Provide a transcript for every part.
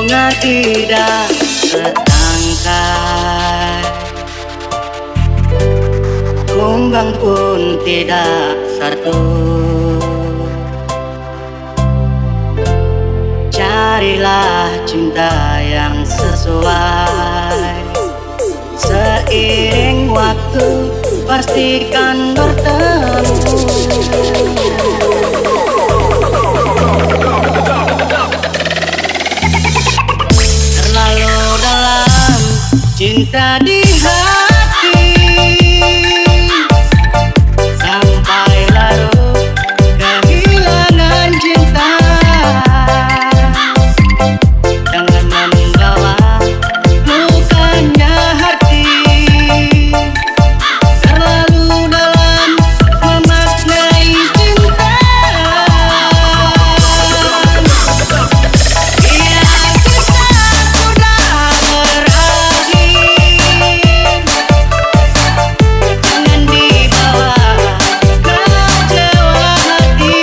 bunga tidak setangkai, kumbang pun tidak satu. Carilah cinta yang sesuai, seiring waktu pastikan bertemu. Terlalu dalam cinta di hati, sampai larut kehilangan cinta. Jangan membawa lukanya hati, terlalu dalam memaknai cinta. Biar kita sudah berakhir, jangan dibawa kecewa hati.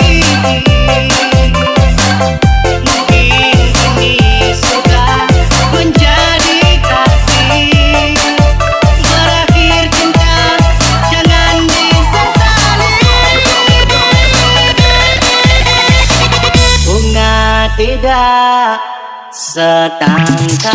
Mungkin ini sudah menjadi takdir, berakhir cinta jangan disesali. Bunga tidak setangkai.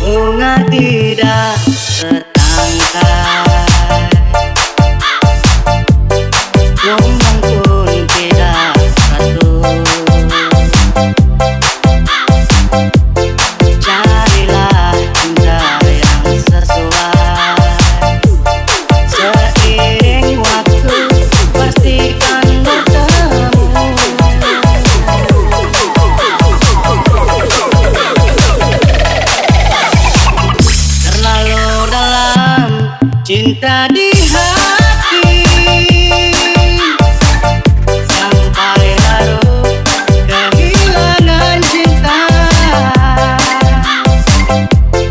Bunga tidak setangkai, kumbang pun tidak satu. Carilah cinta yang sesuai, seiring waktu pastikan bertemu. Terlalu dalam cinta di hati, sampai larut kehilangan cinta.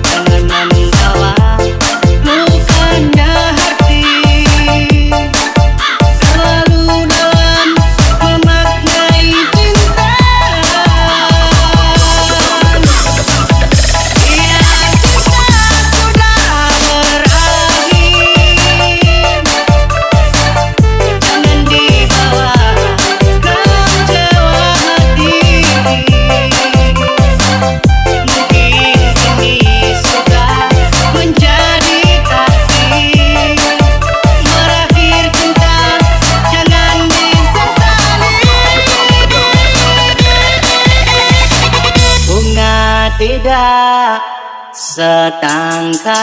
Jangan membawa lukanya hati, terlalu dalam memaknai cinta. Biar kita sudah berakhir, jangan dibawa kecewa hati. Mungkin ini sudah menjadi takdir, berakhir cinta jangan disesali. Bunga tidak setangkai.